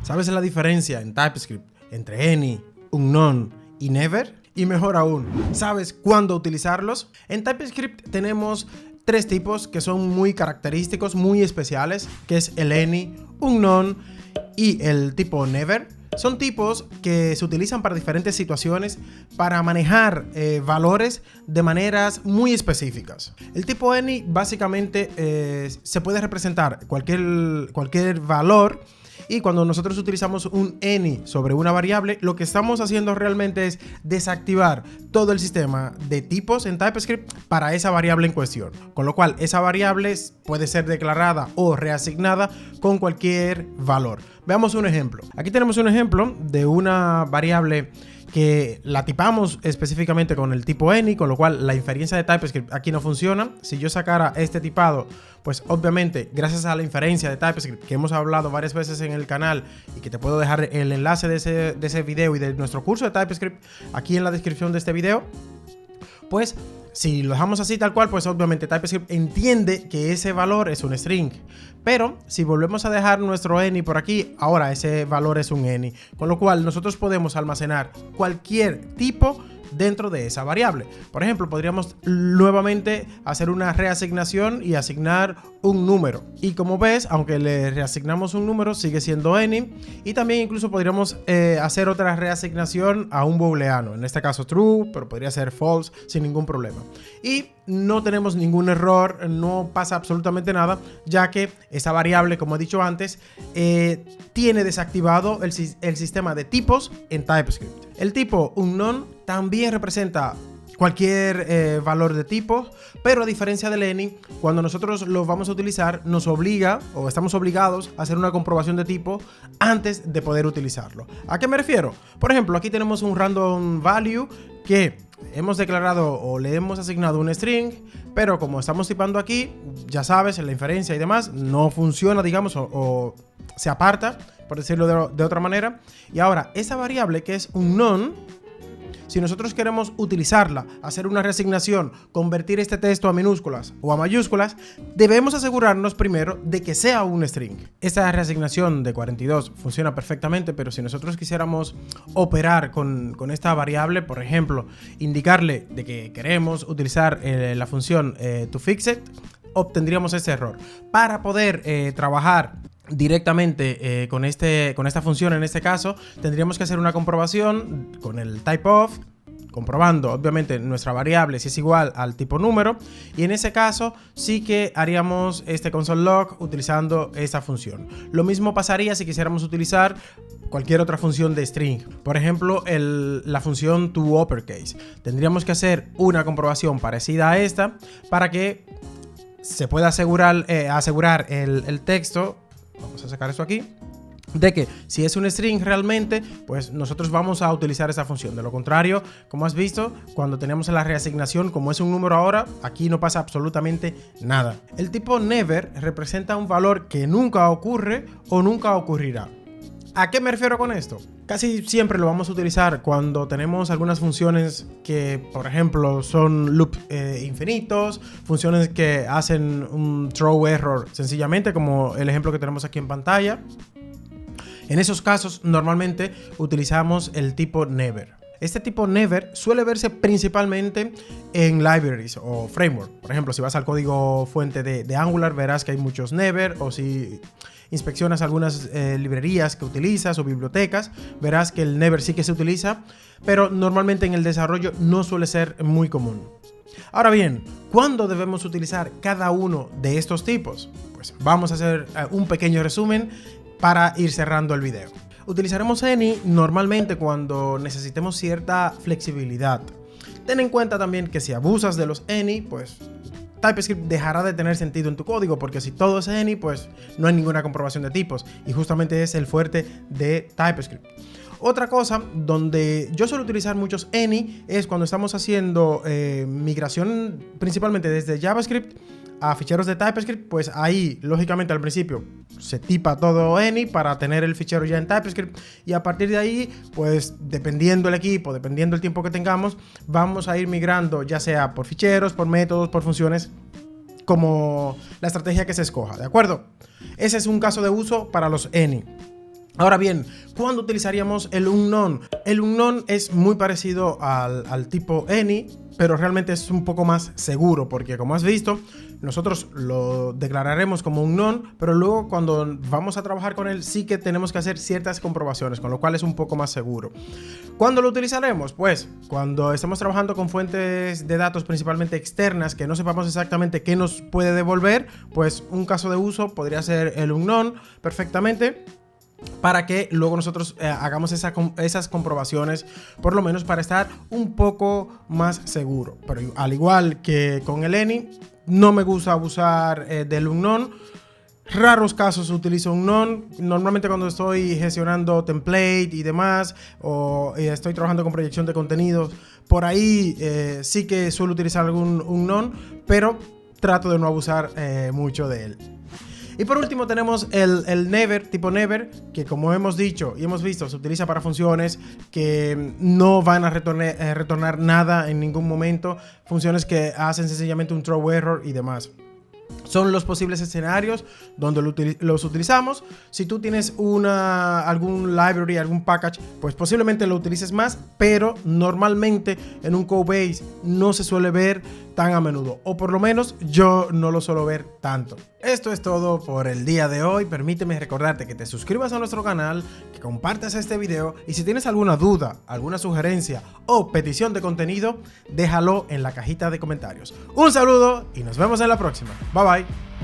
¿Sabes la diferencia en TypeScript entre any, unknown y never? Y mejor aún, ¿sabes cuándo utilizarlos? En TypeScript tenemos tres tipos que son muy característicos, muy especiales, que es el any, unknown y el tipo never. Son tipos que se utilizan para diferentes situaciones para manejar valores de maneras muy específicas. El tipo any básicamente se puede representar cualquier valor. Y cuando nosotros utilizamos un any sobre una variable, lo que estamos haciendo realmente es desactivar todo el sistema de tipos en TypeScript para esa variable en cuestión. Con lo cual, esa variable puede ser declarada o reasignada con cualquier valor. Veamos un ejemplo. Aquí tenemos un ejemplo de una variable que la tipamos específicamente con el tipo any, con lo cual la inferencia de TypeScript aquí no funciona. Si yo sacara este tipado, pues obviamente gracias a la inferencia de TypeScript que hemos hablado varias veces en el canal y que te puedo dejar el enlace de ese video y de nuestro curso de TypeScript aquí en la descripción de este video, pues si lo dejamos así tal cual, pues obviamente TypeScript entiende que ese valor es un string. Pero si volvemos a dejar nuestro any por aquí, ahora ese valor es un any. Con lo cual nosotros podemos almacenar cualquier tipo dentro de esa variable. Por ejemplo, podríamos nuevamente hacer una reasignación y asignar un número. Y como ves, aunque le reasignamos un número, sigue siendo any. Y también incluso podríamos hacer otra reasignación a un booleano. En este caso true, pero podría ser false sin ningún problema. Y no tenemos ningún error, no pasa absolutamente nada, ya que esa variable, como he dicho antes, tiene desactivado el sistema de tipos en TypeScript. El tipo unknown también representa cualquier valor de tipo, pero a diferencia del any, cuando nosotros lo vamos a utilizar, nos obliga o estamos obligados a hacer una comprobación de tipo antes de poder utilizarlo. ¿A qué me refiero? Por ejemplo, aquí tenemos un random value que hemos declarado o le hemos asignado un string, pero como estamos tipando aquí, ya sabes, en la inferencia y demás, no funciona, digamos, o se aparta, por decirlo de otra manera. Y ahora, esa variable que es unknown, si nosotros queremos utilizarla, hacer una reasignación, convertir este texto a minúsculas o a mayúsculas, debemos asegurarnos primero de que sea un string. Esta reasignación de 42 funciona perfectamente, pero si nosotros quisiéramos operar con esta variable, por ejemplo, indicarle de que queremos utilizar la función toFixIt, obtendríamos ese error. Para poder trabajar directamente con esta función, en este caso, tendríamos que hacer una comprobación con el typeof, comprobando obviamente nuestra variable si es igual al tipo número, y en ese caso sí que haríamos este console log utilizando esta función. Lo mismo pasaría si quisiéramos utilizar cualquier otra función de string, por ejemplo la función toUpperCase. Tendríamos que hacer una comprobación parecida a esta para que se pueda asegurar el texto. Vamos a sacar esto aquí, de que si es un string realmente, pues nosotros vamos a utilizar esa función. De lo contrario, como has visto, cuando tenemos la reasignación, como es un número ahora, aquí no pasa absolutamente nada. El tipo never representa un valor que nunca ocurre o nunca ocurrirá. ¿A qué me refiero con esto? Casi siempre lo vamos a utilizar cuando tenemos algunas funciones que, por ejemplo, son loop infinitos, funciones que hacen un throw error sencillamente, como el ejemplo que tenemos aquí en pantalla. En esos casos, normalmente utilizamos el tipo never. Este tipo never suele verse principalmente en libraries o framework. Por ejemplo, si vas al código fuente de Angular, verás que hay muchos never, o si inspeccionas algunas librerías que utilizas o bibliotecas, verás que el never sí que se utiliza, pero normalmente en el desarrollo no suele ser muy común. Ahora bien, ¿cuándo debemos utilizar cada uno de estos tipos? Pues vamos a hacer un pequeño resumen para ir cerrando el video. Utilizaremos any normalmente cuando necesitemos cierta flexibilidad. Ten en cuenta también que si abusas de los any, pues TypeScript dejará de tener sentido en tu código, porque si todo es any, pues no hay ninguna comprobación de tipos, y justamente es el fuerte de TypeScript. Otra cosa donde yo suelo utilizar muchos any es cuando estamos haciendo migración principalmente desde JavaScript a ficheros de TypeScript. Pues ahí lógicamente al principio se tipa todo any para tener el fichero ya en TypeScript, y a partir de ahí, pues dependiendo el equipo, dependiendo el tiempo que tengamos, vamos a ir migrando ya sea por ficheros, por métodos, por funciones, como la estrategia que se escoja, ¿de acuerdo? Ese es un caso de uso para los any. Ahora bien, ¿cuándo utilizaríamos el unknown? El unknown es muy parecido al tipo any, pero realmente es un poco más seguro, porque como has visto, nosotros lo declararemos como unknown, pero luego cuando vamos a trabajar con él sí que tenemos que hacer ciertas comprobaciones, con lo cual es un poco más seguro. ¿Cuándo lo utilizaremos? Pues cuando estemos trabajando con fuentes de datos principalmente externas, que no sepamos exactamente qué nos puede devolver, pues un caso de uso podría ser el unknown perfectamente, para que luego nosotros hagamos esas comprobaciones, por lo menos para estar un poco más seguro. Pero al igual que con el any, no me gusta abusar del unknown. Raros casos utilizo unknown. Normalmente cuando estoy gestionando template y demás, o estoy trabajando con proyección de contenidos, por ahí sí que suelo utilizar algún unknown, pero trato de no abusar mucho de él. Y por último tenemos el never, tipo never, que como hemos dicho y hemos visto, se utiliza para funciones que no van a retornar nada en ningún momento, funciones que hacen sencillamente un throw error y demás. Son los posibles escenarios donde los utilizamos. Si tú tienes algún library, algún package, pues posiblemente lo utilices más, pero normalmente en un Codebase no se suele ver tan a menudo, o por lo menos yo no lo suelo ver tanto. Esto es todo por el día de hoy. Permíteme recordarte que te suscribas a nuestro canal, que compartas este video, y si tienes alguna duda, alguna sugerencia o petición de contenido, déjalo en la cajita de comentarios. Un saludo y nos vemos en la próxima. Bye bye.